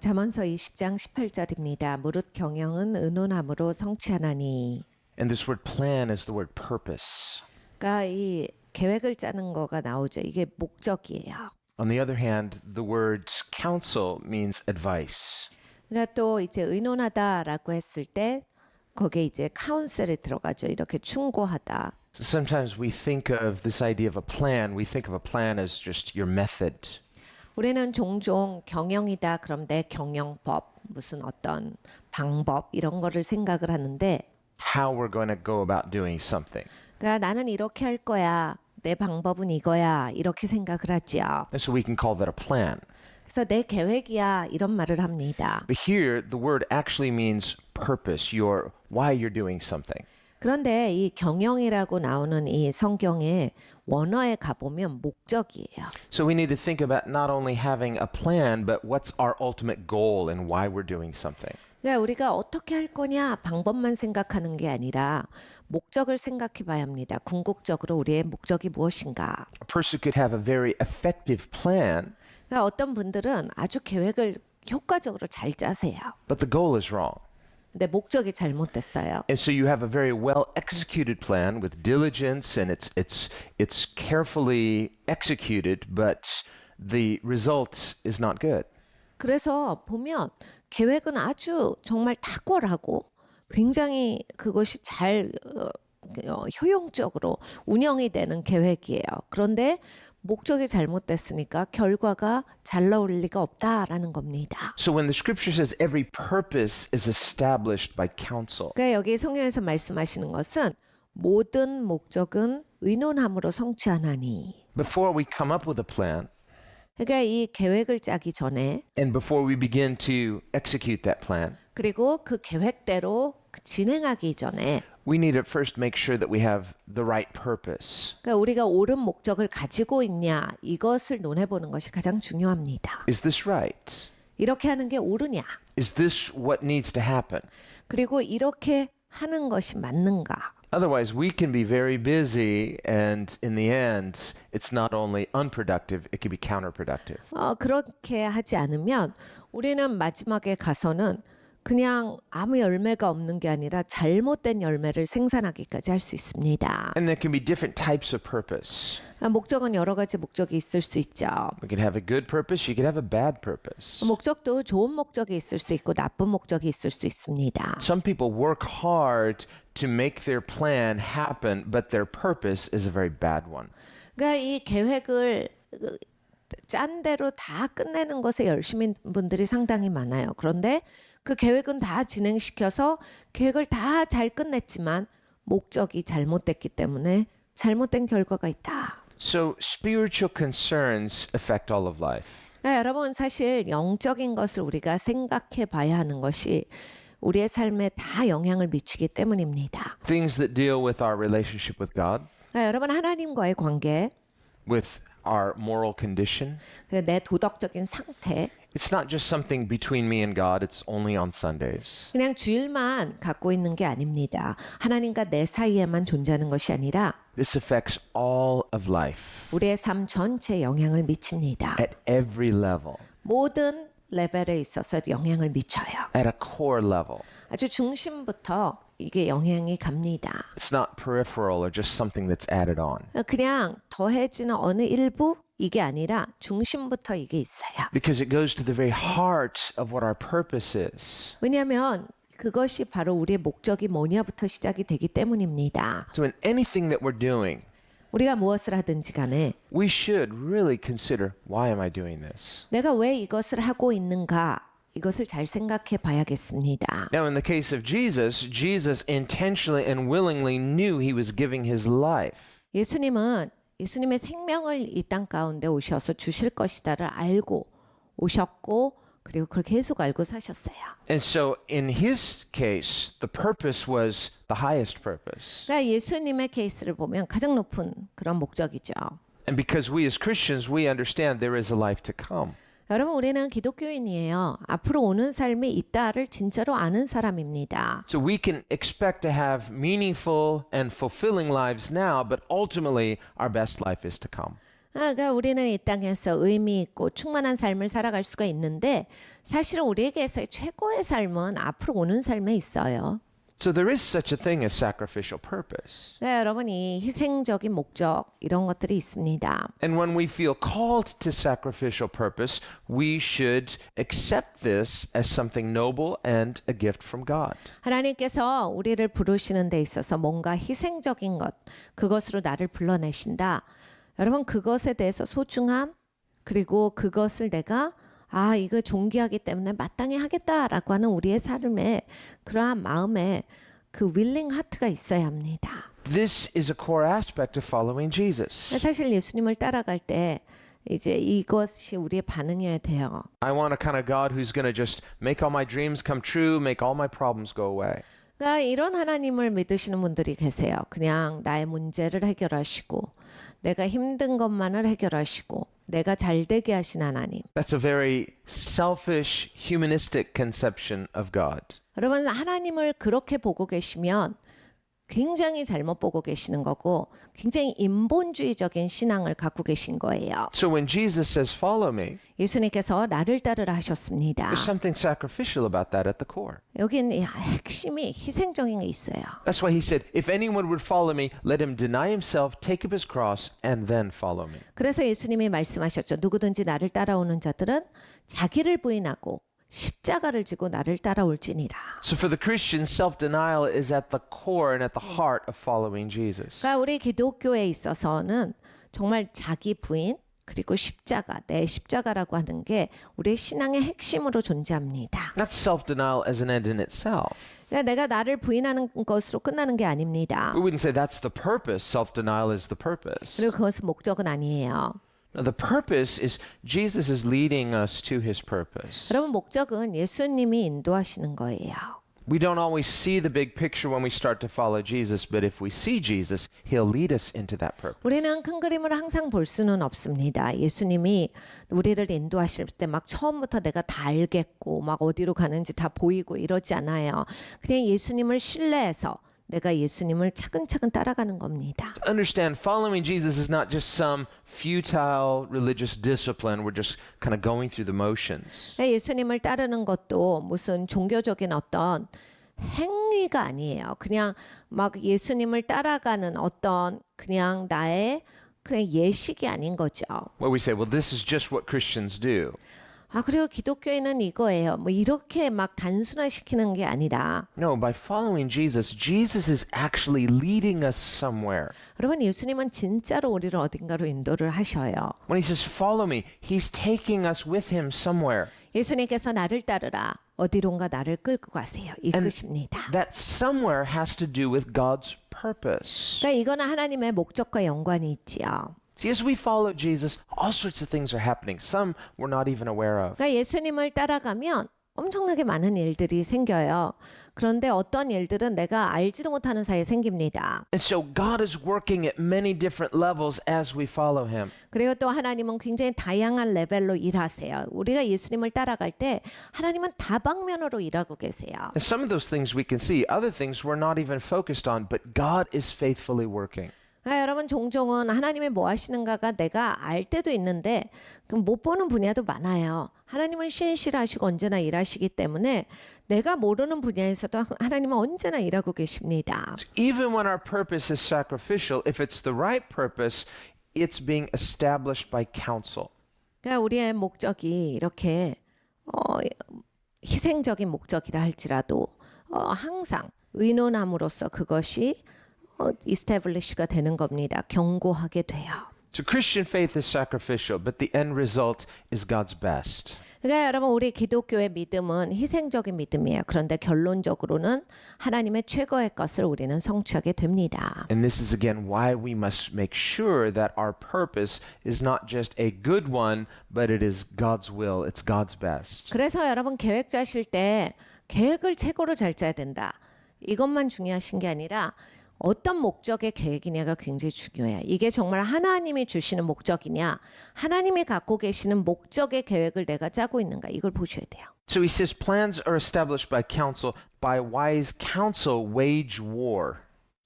잠언서 20장 18절입니다. 무릇 경영은 의논함으로 성취하나니. And this word plan is the word purpose. 그러니까 이 계획을 짜는 거가 나오죠. 이게 목적이에요. On the other hand, the words counsel means advice. 그러니까 또 이제 의논하다라고 했을 때 거기에 이제 카운셀이 들어가죠. 이렇게 충고하다. So sometimes we think of this idea of a plan, we think of a plan as just your method. 우리는 종종 경영이다. 그럼 내 경영법, 무슨 어떤 방법 이런 거를 생각을 하는데 How we're going to go about doing something. 그러니까 나는 이렇게 할 거야. 내 방법은 이거야. 이렇게 생각을 하지요. And so we can call that a plan. 그래서 내 계획이야. 이런 말을 합니다. But here, the word actually means purpose, your why you're doing something. 그런데 이 경영이라고 나오는 이 성경의 원어에 가보면 목적이에요. So we need to think about not only having a plan, but what's our ultimate goal and why we're doing something. 그러니까 우리가 어떻게 할 거냐 방법만 생각하는 게 아니라 목적을 생각해 봐야 합니다. 궁극적으로 우리의 목적이 무엇인가. A person could have a very effective plan, 그러니까 어떤 분들은 아주 계획을 효과적으로 잘 짜세요. but the goal is wrong. 근데 목적이 잘못됐어요. And so you have a very well executed plan with diligence and it's carefully executed, but the result is not good. 그래서 보면 계획은 아주 정말 탁월하고 굉장히 그것이 잘 효용적으로 운영이 되는 계획이에요. 그런데 목적이 잘못됐으니까 결과가 잘 나올 리가 없다라는 겁니다. So when the scripture says every purpose is established by counsel, 그러니까 여기 성경에서 말씀하시는 것은 모든 목적은 의논함으로 성취하나니. before we come up with a plan 그러니까 이 계획을 짜기 전에 and before we begin to execute that plan, 그리고 그 계획대로 진행하기 전에 we need to first make sure that we have the right purpose. 그러니까 우리가 옳은 목적을 가지고 있냐 이것을 논해보는 것이 가장 중요합니다. Is this right? 이렇게 하는 게 옳으냐 Is this what needs to happen? 그리고 이렇게 하는 것이 맞는가. Otherwise, we can be very busy, and in the end, it's not only unproductive, it can be counterproductive. 그렇게 하지 않으면 우리는 마지막에 가서는 그냥 아무 열매가 없는 게 아니라 잘못된 열매를 생산하기까지 할 수 있습니다. And there can be different types of purpose. 목적은 여러 가지 목적이 있을 수 있죠. We could have a good purpose, you could have a bad purpose. 목적도 좋은 목적이 있을 수 있고 나쁜 목적이 있을 수 있습니다. Some people work hard to make their plan happen, but their purpose is a very bad one. 그러니까 이 계획을 짠 대로 다 끝내는 것에 열심인 분들이 상당히 많아요. 그런데 그 계획은 다 진행시켜서 계획을 다 잘 끝냈지만 목적이 잘못됐기 때문에 잘못된 결과가 있다. So spiritual concerns affect all of life. 여러분 사실 영적인 것을 우리가 생각해 봐야 하는 것이 우리의 삶에 다 영향을 미치기 때문입니다. Things that deal with our relationship with God, 여러분 하나님과의 관계, with our moral condition. 내 도덕적인 상태, It's not just something between me and God, it's only on Sundays. 그냥 주일만 갖고 있는 게 아닙니다. 하나님과 내 사이에만 존재하는 것이 아니라 This affects all of life 우리의 삶 전체에 영향을 미칩니다. at every level, 모든 레벨에 있어서 영향을 미쳐요. at a core level. 아주 중심부터 이게 영향이 갑니다. It's not peripheral or just something that's added on. 그냥 더해지는 어느 일부 이게 아니라 중심부터 이게 있어요. Because it goes to the very heart of what our purpose is. 왜냐하면 그것이 바로 우리의 목적이 뭐냐부터 시작이 되기 때문입니다. So in anything that we're doing, 우리가 무엇을 하든지 간에 we should really consider, why am I doing this? 내가 왜 이것을 하고 있는가 이것을 잘 생각해 봐야겠습니다. Now in the case of Jesus, Jesus intentionally and willingly knew he was giving his life. 예수님은 예수님의 생명을 이 땅 가운데 오셔서 주실 것이다를 알고 오셨고 그리고 그걸 계속 알고 사셨어요. And so in his case, the purpose was the highest purpose. 그러니까 예수님의 케이스를 보면 가장 높은 그런 목적이죠. And because we as Christians, we understand there is a life to come. 여러분 우리는 기독교인이에요. 앞으로 오는 삶이 있다를 진짜로 아는 사람입니다. So we can expect to have meaningful and fulfilling lives now, but ultimately our best life is to come. 그러니까 우리는 이 땅에서 의미 있고 충만한 삶을 살아갈 수가 있는데 사실은 우리에게서의 최고의 삶은 앞으로 오는 삶에 있어요. So there is such a thing as sacrificial purpose. 그러니까 여러분 이 희생적인 목적 이런 것들이 있습니다. And when we feel called to sacrificial purpose, we should accept this as something noble and a gift from God. 하나님께서 우리를 부르시는 데 있어서 뭔가 희생적인 것, 그것으로 나를 불러내신다. 여러분 그것에 대해서 소중함, 그리고 그것을 내가 이거 존귀하기 때문에 마땅히 하겠다라고 하는 우리의 삶에 그러한 마음에 그 윌링 하트가 있어야 합니다. This is a core aspect of following Jesus. 사실 예수님을 따라갈 때 이제 이것이 우리의 반응이어야 돼요. I want a kind of God who's going to just make all my dreams come true, make all my problems go away. 그러니까 이런 하나님을 믿으시는 분들이 계세요. 그냥 나의 문제를 해결하시고 내가 힘든 것만을 해결하시고 내가 잘 되게 하신 하나님. That's a very selfish, humanistic conception of God. 여러분 하나님을 그렇게 보고 계시면 굉장히 잘못 보고 계시는 거고 굉장히 인본주의적인 신앙을 갖고 계신 거예요. So when Jesus says, follow me, 예수님께서 나를 따르라 하셨습니다. there's something sacrificial about that at the core. 여기는 핵심이 희생적인 게 있어요. That's why he said, if anyone would follow me, let him deny himself, take up his cross, and then follow me. 그래서 예수님이 말씀하셨죠. 누구든지 나를 따라오는 자들은 자기를 부인하고 십자가를 지고 나를 따라올지니라. So for the Christian, self-denial is at the core and at the heart of following Jesus. 그러니까 우리 기독교에 있어서는 정말 자기 부인 그리고 십자가, 내 십자가라고 하는 게 우리의 신앙의 핵심으로 존재합니다. Not self-denial as an end in itself. 그러니까 내가 나를 부인하는 것으로 끝나는 게 아닙니다. We wouldn't say that's the purpose. Self-denial is the purpose. 그리고 그것은 목적은 아니에요. No, the purpose is Jesus is leading us to his purpose. 여러분 목적은 예수님이 인도하시는 거예요. We don't always see the big picture when we start to follow Jesus, but if we see Jesus, he'll lead us into that purpose. 우리는 큰 그림을 항상 볼 수는 없습니다. 예수님이 우리를 인도하실 때 막 처음부터 내가 다 알겠고 막 어디로 가는지 다 보이고 이러지 않아요. 그냥 예수님을 신뢰해서 내가 예수님을 차근차근 따라가는 겁니다. Understand, following Jesus is not just some futile religious discipline. We're just kind of going through the motions. 예수님을 따르는 것도 무슨 종교적인 어떤 행위가 아니에요. 그냥 막 예수님을 따라가는 어떤 그냥 나의 그냥 예식이 아닌 거죠. Where we say, well, this is just what Christians do. 그리고 기독교인은 이거예요. 뭐 이렇게 막 단순화시키는 게 아니라 No, by following Jesus, Jesus is actually leading us somewhere. 여러분 예수님은 진짜로 우리를 어딘가로 인도를 하셔요. When he says, follow me, he's taking us with him somewhere. 예수님께서 나를 따르라. 어디론가 나를 끌고 가세요. 이끄십니다. That somewhere has to do with God's purpose. 그러니까 이거는 하나님의 목적과 연관이 있지요. See, as we follow Jesus, all sorts of things are happening. Some we're not even aware of. 그러니까 예수님을 따라가면 엄청나게 많은 일들이 생겨요. 그런데 어떤 일들은 내가 알지도 못하는 사이에 생깁니다. And so God is working at many different levels as we follow him. 그리고 또 하나님은 굉장히 다양한 레벨로 일하세요. 우리가 예수님을 따라갈 때 하나님은 다방면으로 일하고 계세요. And some of those things we can see, other things we're not even focused on, but God is faithfully working. 여러분 종종은 하나님이 뭐 하시는가가 내가 알 때도 있는데 못 보는 분야도 많아요. 하나님은 신실하시고 언제나 일하시기 때문에 내가 모르는 분야에서도 하나님은 언제나 일하고 계십니다. Even when our purpose is sacrificial, if it's the right purpose, it's being established by counsel. 그러니까 우리의 목적이 이렇게 희생적인 목적이라 할지라도 항상 의논함으로써 그것이 이스태블리시가 되는 겁니다. 경고하게 돼요. So Christian faith is sacrificial, but the end result is God's best. 그러니까 여러분 우리 기독교의 믿음은 희생적인 믿음이에요. 그런데 결론적으로는 하나님의 최고의 것을 우리는 성취하게 됩니다. And this is again why we must make sure that our purpose is not just a good one, but it is God's will. It's God's best. 그래서 여러분 계획 짜실 때 계획을 최고로 잘 짜야 된다. 이것만 중요하신 게 아니라 어떤 목적의 계획이냐가 굉장히 중요해요. 이게 정말 하나님이 주시는 목적이냐, 하나님이 갖고 계시는 목적의 계획을 내가 짜고 있는가, 이걸 보셔야 돼요. So he says plans are established by counsel. By wise counsel wage war.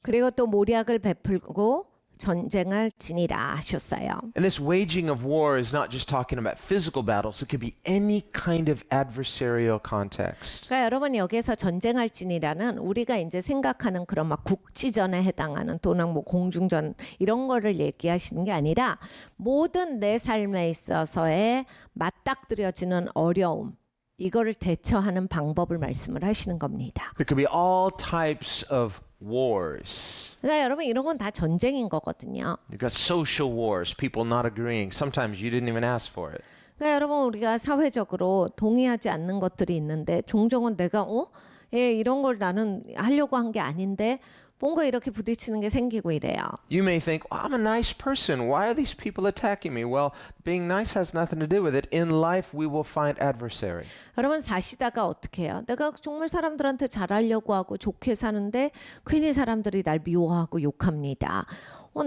그리고 또 모략을 베풀고 전쟁을 지니라 하셨어요. And this waging of war is not just talking about physical battles. It could be any kind of adversarial context. 그러니까 여러분 여기에서 전쟁할진이라는 우리가 이제 생각하는 그런 막 국지전에 해당하는 또는 뭐 공중전 이런 거를 얘기하시는 게 아니라 모든 내 삶에 있어서의 맞닥뜨려지는 어려움 이거를 대처하는 방법을 말씀을 하시는 겁니다. There could be all types of wars. 그러니까 여러분 이런 건 다 전쟁인 거거든요. You've got social wars, people not agreeing. Sometimes you didn't even ask for it. 그러니까 여러분 우리가 사회적으로 동의하지 않는 것들이 있는데 종종은 내가 이런 걸 나는 하려고 한 게 아닌데 뭔가 이렇게 부딪히는 게 생기고 이래요. You may think, I'm a nice person. Why are these people attacking me? Well, being nice has nothing to do with it. In life, we will find adversary. 여러분 사시다가 어떻게 해요? 내가 정말 사람들한테 잘하려고 하고 좋게 사는데 괜히 사람들이 날 미워하고 욕합니다.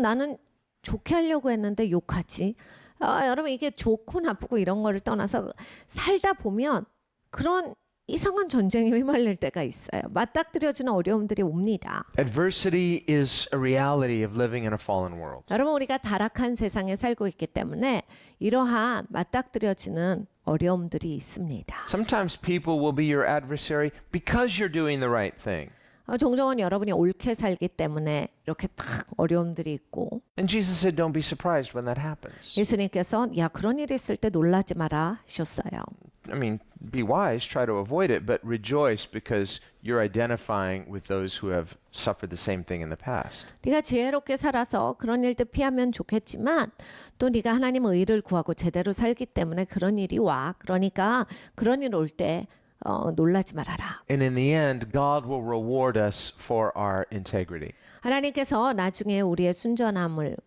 나는 좋게 하려고 했는데 욕하지. 여러분 이게 좋고 나쁘고 이런 거를 떠나서 살다 보면 그런 이상한 전쟁에 휘말릴 때가 있어요. 맞닥뜨려지는 어려움들이 옵니다. Adversity is a reality of living in a fallen world. 여러분 우리가 타락한 세상에 살고 있기 때문에 이러한 맞닥뜨려지는 어려움들이 있습니다. Sometimes people will be your adversary because you're doing the right thing. 종종은 여러분이 옳게 살기 때문에 이렇게 탁 어려움들이 있고 And Jesus said, don't be surprised when that happens. 예수님께서 야 그런 일이 있을 때 놀라지 마라 하셨어요. I mean, be wise, try to avoid it, but rejoice because you're identifying with those who have suffered the same thing in the past. 네가 지혜롭게 살아서 그런 일들 피하면 좋겠지만 또 네가 하나님 의를 구하고 제대로 살기 때문에 그런 일이 와. 그러니까 그런 일 올 때 놀라지 말아라. And in the end, God will reward us for our integrity. 하나님께서 나중에 우리의 순전함을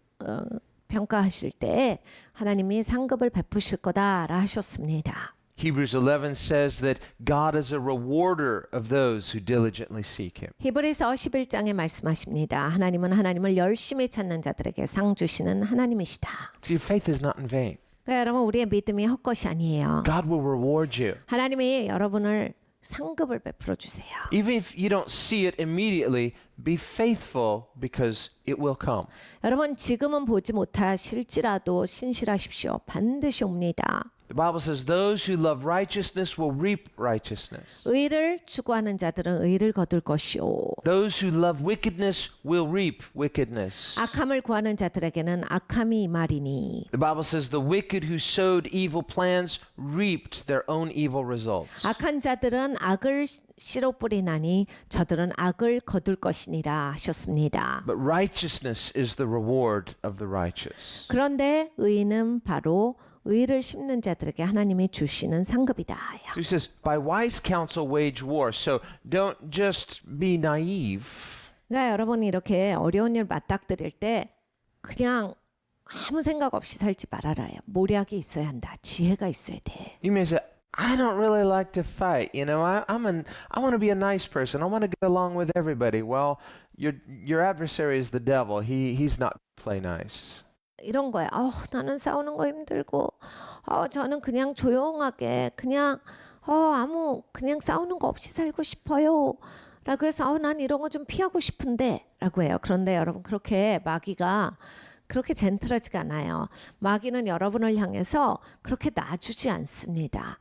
평가하실 때 하나님이 상급을 베푸실 거다라 하셨습니다. Hebrews 11 says that God is a rewarder of those who diligently seek him. 히브리서 11장에 말씀하십니다. 하나님은 하나님을 열심히 찾는 자들에게 상 주시는 하나님이시다. So your faith is not in vain. 그러니까 여러분 우리의 믿음이 헛것이 아니에요. God will reward you. 하나님이 여러분을 상급을 베풀어 주세요. Even if you don't see it immediately, be faithful because it will come. 여러분 지금은 보지 못하실지라도 신실하십시오. 반드시 옵니다. The Bible says those who love righteousness will reap righteousness. 의를 추구하는 자들은 의를 거둘 것이요. Those who love wickedness will reap wickedness. 악함을 구하는 자들에게는 악함이 임하리니. The Bible says the wicked who sowed evil plans reaped their own evil results. 악한 자들은 악을 씨로 뿌리나니 저들은 악을 거둘 것이니라 하셨습니다. But righteousness is the reward of the righteous. 그런데 의는 바로 의를 심는 자들에게 하나님이 주시는 상급이다. So he says, by wise counsel wage war. So don't just be naive. 그러니까 여러분이 이렇게 어려운 일 맞닥뜨릴 때 그냥 아무 생각 없이 살지 말아라요. 모략이 있어야 한다. 지혜가 있어야 돼. You may say, I don't really like to fight. You know, I want to be a nice person. I want to get along with everybody. Well, your adversary is the devil. He's not play nice. 이런 거야. 나는 싸우는 거 힘들고, 저는 그냥 조용하게, 그냥 그냥 싸우는 거 없이 살고 싶어요. 라고 해서 난 이런 거 좀 피하고 싶은데 라고 해요. 그런데 여러분 그렇게 마귀가 그렇게 젠틀하지가 않아요. 마귀는 여러분을 향해서 그렇게 놔주지 않습니다.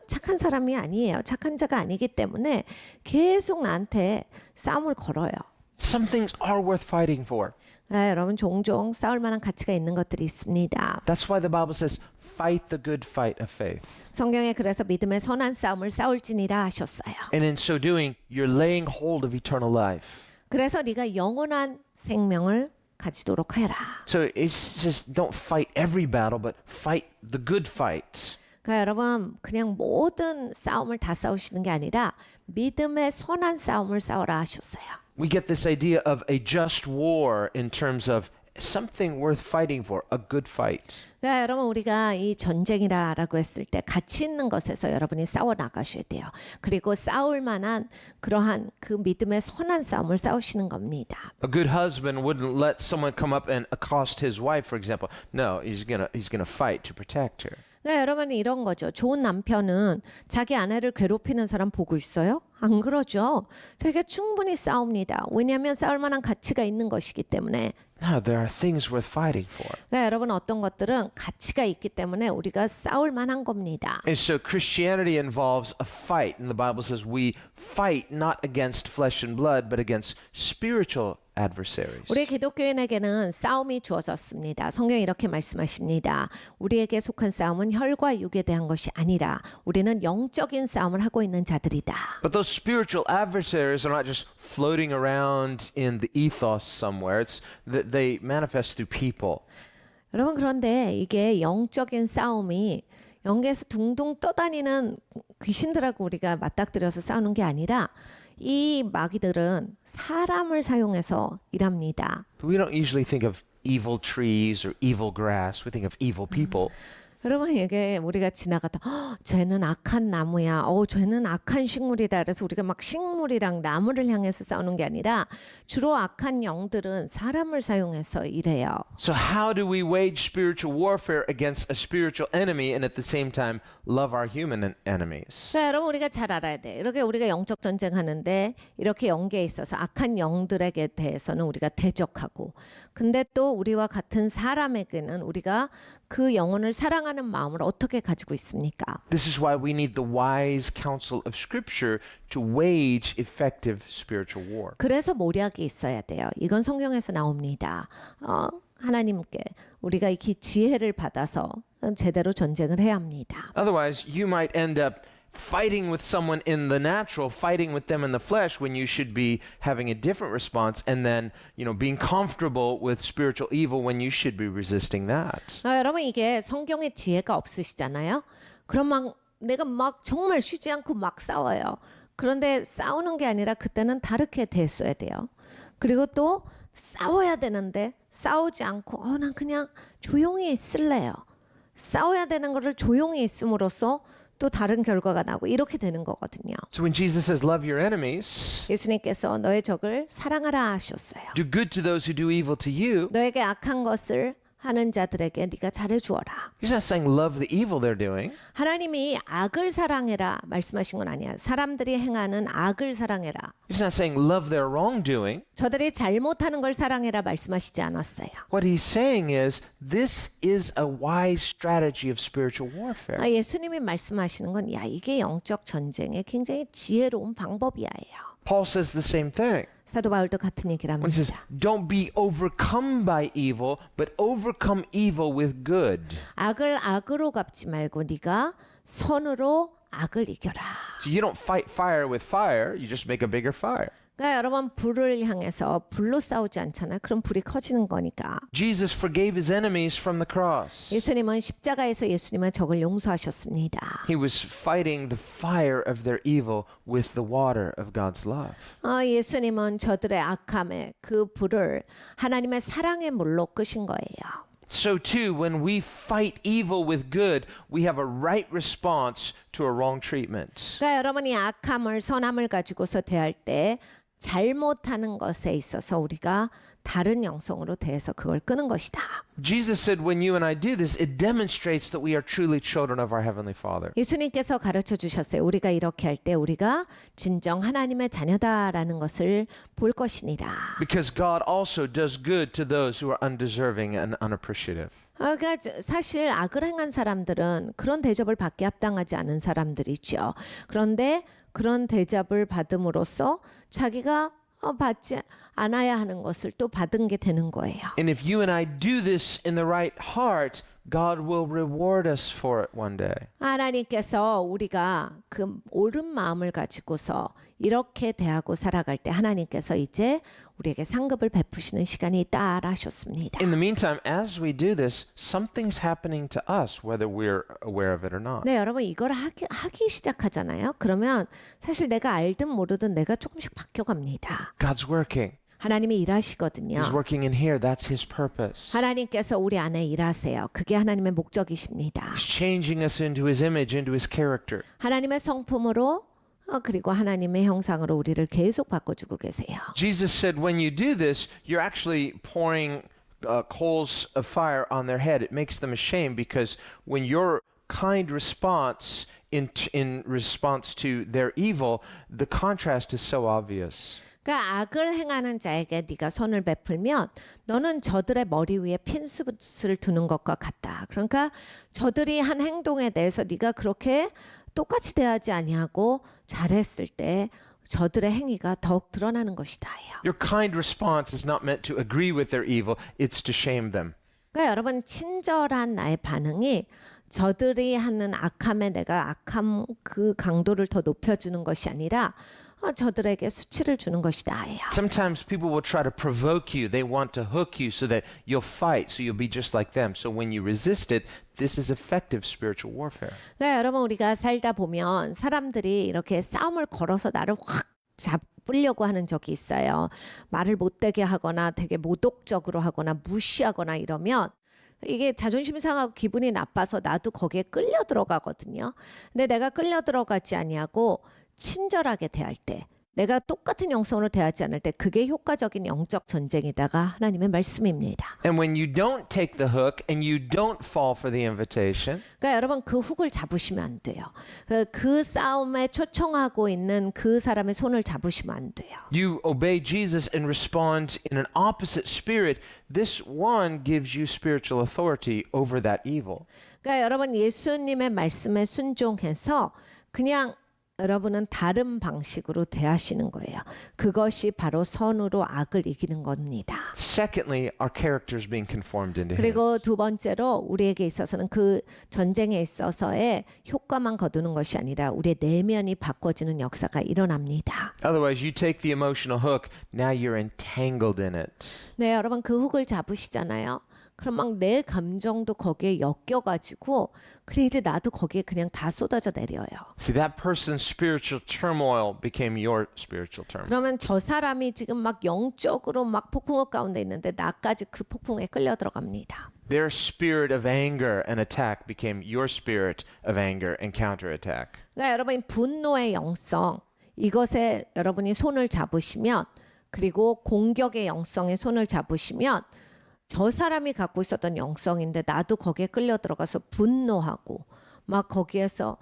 착한 사람이 아니에요. 착한 자가 아니기 때문에 계속 나한테 싸움을 걸어요. Some things are worth fighting for. 여러분 종종 싸울 만한 가치가 있는 것들이 있습니다. That's why the Bible says, fight the good fight of faith. 성경에 그래서 믿음의 선한 싸움을 싸울지니라 하셨어요. And in so doing, you're laying hold of eternal life. 그래서 네가 영원한 생명을 가지도록 해라. So it's just don't fight every battle, but fight the good fight. 그러니까 여러분 그냥 모든 싸움을 다 싸우시는 게 아니라 믿음의 선한 싸움을 싸우라 하셨어요. We get this idea of a just war in terms of something worth fighting for, a good fight. 그러니까 여러분 우리가 이 전쟁이라고 했을 때 가치 있는 것에서 여러분이 싸워 나가셔야 돼요. 그리고 싸울 만한 그러한 그 믿음의 선한 싸움을 싸우시는 겁니다. A good husband wouldn't let someone come up and accost his wife, for example. No, he's gonna fight to protect her. 네, 여러분 이런 거죠. 좋은 남편은 자기 아내를 괴롭히는 사람 보고 있어요? 안 그러죠. 되게 충분히 싸웁니다. 왜냐하면 싸울 만한 가치가 있는 것이기 때문에 No, there are things worth fighting for. 그러니까 여러분 어떤 것들은 가치가 있기 때문에 우리가 싸울 만한 겁니다. And so Christianity involves a fight. And the Bible says we fight not against flesh and blood, but against spiritual adversaries. 우리 기독교인에게는 싸움이 주어졌습니다. 성경이 이렇게 말씀하십니다. 우리에게 속한 싸움은 혈과 육에 대한 것이 아니라 우리는 영적인 싸움을 하고 있는 자들이다. But those spiritual adversaries are not just floating around in the ethos somewhere. It's that they manifest through people. 여러분 그런데 이게 영적인 싸움이 영계에서 둥둥 떠다니는 귀신들하고 우리가 맞닥뜨려서 싸우는 게 아니라 이 마귀들은 사람을 사용해서 일합니다. We don't usually think of evil trees or evil grass. We think of evil people. 여러분 이게 우리가 지나가다 쟤는 악한 나무야. 쟤는 악한 식물이다. 그래서 우리가 막 식물이랑 나무를 향해서 싸우는 게 아니라 주로 악한 영들은 사람을 사용해서 일해요. So how do we wage spiritual warfare against a spiritual enemy and at the same time love our human enemies? 그러니까 여러분 우리가 잘 알아야 돼. 이렇게 우리가 영적 전쟁하는데 이렇게 영계에 있어서 악한 영들에게 대해서는 우리가 대적하고 근데 또 우리와 같은 사람에게는 우리가 그 영혼을 사랑하는 마음을 어떻게 가지고 있습니까? This is why we need the wise counsel of Scripture to wage effective spiritual war. 그래서 모략이 있어야 돼요. 이건 성경에서 나옵니다. 하나님께 우리가 이 지혜를 받아서 제대로 전쟁을 해야 합니다. Otherwise, you might end up fighting with someone in the natural, fighting with them in the flesh when you should be having a different response and then, being comfortable with spiritual evil when you should be resisting that. 여러분 이게 성경에 지혜가 없으시잖아요. 그럼 내가 정말 쉬지 않고 막 싸워요. 그런데 싸우는 게 아니라 그때는 다르게 대했어야 돼요. 그리고 또 싸워야 되는데 싸우지 않고 난 그냥 조용히 있을래요. 싸워야 되는 거를 조용히 있음으로써 또 다른 결과가 나고 이렇게 되는 거거든요. So when Jesus says love your enemies, 예수님께서 너의 적을 사랑하라 하셨어요. do good to those who do evil to you, 너에게 악한 것을 하는 자들에게 네가 잘해 주어라. he's not saying love the evil they're doing. 하나님이 악을 사랑해라 말씀하신 건 아니야. 사람들이 행하는 악을 사랑해라. He's not saying love their wrongdoing. 저들이 잘못하는 걸 사랑해라 말씀하시지 않았어요. What he's saying is this is a wise strategy of spiritual warfare. 예수님이 말씀하시는 건 이게 영적 전쟁의 굉장히 지혜로운 방법이야예요. Paul says the same thing. 사도 바울도 같은 얘기를 When he says, 합니다. don't be overcome by evil, but overcome evil with good. 악을 악으로 갚지 말고 네가 선으로 악을 이겨라. So you don't fight fire with fire, you just make a bigger fire. 그러니까 여러분 불을 향해서 불로 싸우지 않잖아요. 그럼 불이 커지는 거니까. Jesus forgave his enemies from the cross. 예수님은 십자가에서 예수님의 적을 용서하셨습니다. He was fighting the fire of their evil with the water of God's love. 예수님은 저들의 악함에 그 불을 하나님의 사랑의 물로 끄신 거예요. So too, when we fight evil with good, we have a right response to a wrong treatment. 그러니까 여러분이 악함을 선함을 가지고서 대할 때 잘못하는 것에 있어서 우리가 다른 영성으로 대해서 그걸 끄는 것이다. Jesus said when you and I do this, it demonstrates that we are truly children of our Heavenly Father. 예수님께서 가르쳐 주셨어요. 우리가 이렇게 할 때 우리가 진정 하나님의 자녀다라는 것을 볼 것이니라. Because God also does good to those who are undeserving and unappreciative. 그러니까 사실 악을 행한 사람들은 그런 대접을 받게 합당하지 않은 사람들이죠. 그런데 그런 대접을 받음으로써 자기가 받지 않아야 하는 것을 또 받은 게 되는 거예요. And if you and I do this in the right heart, God will reward us for it one day. 하나님께서 우리가 그 옳은 마음을 가지고서 이렇게 대하고 살아갈 때 하나님께서 이제 우리에게 상급을 베푸시는 시간이 있다라 하셨습니다. In the meantime, as we do this, something's happening to us, whether we're aware of it or not. 네, 여러분 이걸 하기 시작하잖아요. 그러면 사실 내가 알든 모르든 내가 조금씩 바뀌어갑니다. God's working. 하나님이 일하시거든요. He's working in here. That's His purpose. 하나님께서 우리 안에 일하세요. 그게 하나님의 목적이십니다. He's changing us into His image, into His character. 하나님의 성품으로 그리고 하나님의 형상으로 우리를 계속 바꿔주고 계세요. Jesus said when you do this, you're actually pouring coals of fire on their head. It makes them ashamed because when your kind response in response to their evil, the contrast is so obvious. 그러니까 악을 행하는 자에게 네가 손을 베풀면 너는 저들의 머리 위에 핀셋을 두는 것과 같다. 그러니까 저들이 한 행동에 대해서 네가 그렇게 똑같이 대하지 아니하고 잘했을 때 저들의 행위가 더욱 드러나는 것이다예요. Your kind response is not meant to agree with their evil, it's to shame them. 그러니까 여러분 친절한 나의 반응이 저들이 하는 악함에 내가 악함 그 강도를 더 높여주는 것이 아니라 저들에게 수치를 주는 것이다예요. Sometimes people will try to provoke you. They want to hook you so that you'll fight, so you'll be just like them. So when you resist it, this is effective spiritual warfare. 그러니까 여러분 우리가 살다 보면 사람들이 이렇게 싸움을 걸어서 나를 확 잡으려고 하는 적이 있어요. 말을 못되게 하거나 되게 모독적으로 하거나 무시하거나 이러면 이게 자존심 상하고 기분이 나빠서 나도 거기에 끌려 들어가거든요. 근데 내가 끌려 들어가지 아니하고 친절하게 대할 때 내가 똑같은 영성으로 대하지 않을 때 그게 효과적인 영적 전쟁이다가 하나님의 말씀입니다. And when you don't take the hook and you don't fall for the invitation, 그러니까 여러분 그 훅을 잡으시면 안 돼요. 그 싸움에 초청하고 있는 그 사람의 손을 잡으시면 안 돼요. you obey Jesus and respond in an opposite spirit. This one gives you spiritual authority over that evil. 그러니까 여러분 예수님의 말씀에 순종해서 그냥 여러분은 다른 방식으로 대하시는 거예요. 그것이 바로 선으로 악을 이기는 겁니다. Secondly, our character is being conformed into 그리고 His. 두 번째로 우리에게 있어서는 그 전쟁에 있어서의 효과만 거두는 것이 아니라 우리의 내면이 바꿔지는 역사가 일어납니다. Otherwise, you take the emotional hook, now you're entangled in it. 네, 여러분 그 훅을 잡으시잖아요. 그럼 막 내 감정도 거기에 엮여가지고 그래 이제 나도 거기에 그냥 다 쏟아져 내려요. See, that person's spiritual turmoil became your spiritual turmoil. 그러면 저 사람이 지금 막 영적으로 막 폭풍우 가운데 있는데 나까지 그 폭풍에 끌려 들어갑니다. Their spirit of anger and attack became your spirit of anger and counterattack. 그러니까 여러분 분노의 영성 이것에 여러분이 손을 잡으시면 그리고 공격의 영성에 손을 잡으시면 저 사람이 갖고 있었던 영성인데 나도 거기에 끌려 들어가서 분노하고 막 거기에서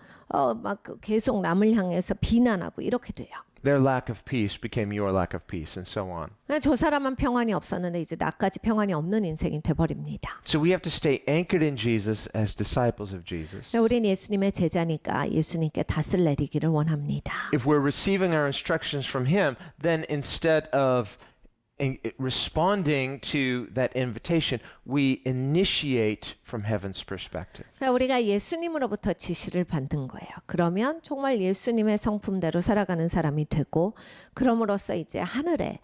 막 계속 남을 향해서 비난하고 이렇게 돼요. Their lack of peace became your lack of peace, and so on. 저 사람은 평안이 없었는데 이제 나까지 평안이 없는 인생이 돼버립니다. So we have to stay anchored in Jesus as disciples of Jesus. 우린 예수님의 제자니까 예수님께 닷을 내리기를 원합니다. If we're receiving our instructions from Him, then instead of responding to that invitation, we initiate from heaven's perspective. 그러니까 우리가 예수님으로부터 지시를 받는 거예요. 그러면 정말 예수님의 성품대로 살아가는 사람이 되고 그럼으로써 이제 하늘의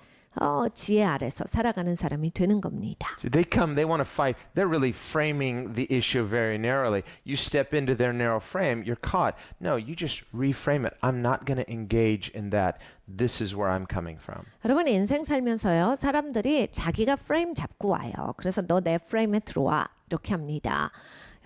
지혜 아래서 살아가는 사람이 되는 겁니다. See, they come, they want to fight. They're really framing the issue very narrowly. You step into their narrow frame, you're caught. No, you just reframe it. I'm not going to engage in that. This is where I'm coming from. 여러분 인생 살면서요. 사람들이 자기가 프레임 잡고 와요. 그래서 너 내 프레임에 들어와. 이렇게 합니다.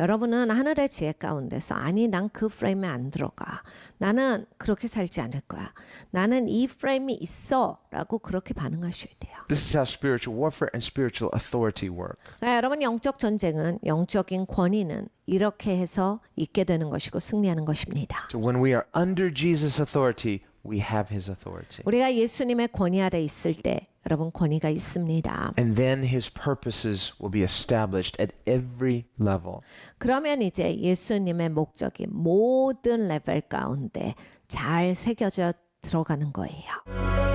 여러분은 하늘의 지혜 가운데서 아니 난 그 프레임에 안 들어가. 나는 그렇게 살지 않을 거야. 나는 이 프레임이 있어 라고 그렇게 반응하셔야 돼요. This is how spiritual warfare and spiritual authority work. 여러분 영적 전쟁은 영적인 권위는 이렇게 해서 있게 되는 것이고 승리하는 것입니다. So when we are under Jesus' authority, we have His authority. 우리가 예수님의 권위 아래 있을 때 여러분 권위가 있습니다. And then His purposes will be established at every level. 그러면 이제 예수님의 목적이 모든 레벨 가운데 잘 새겨져 들어가는 거예요.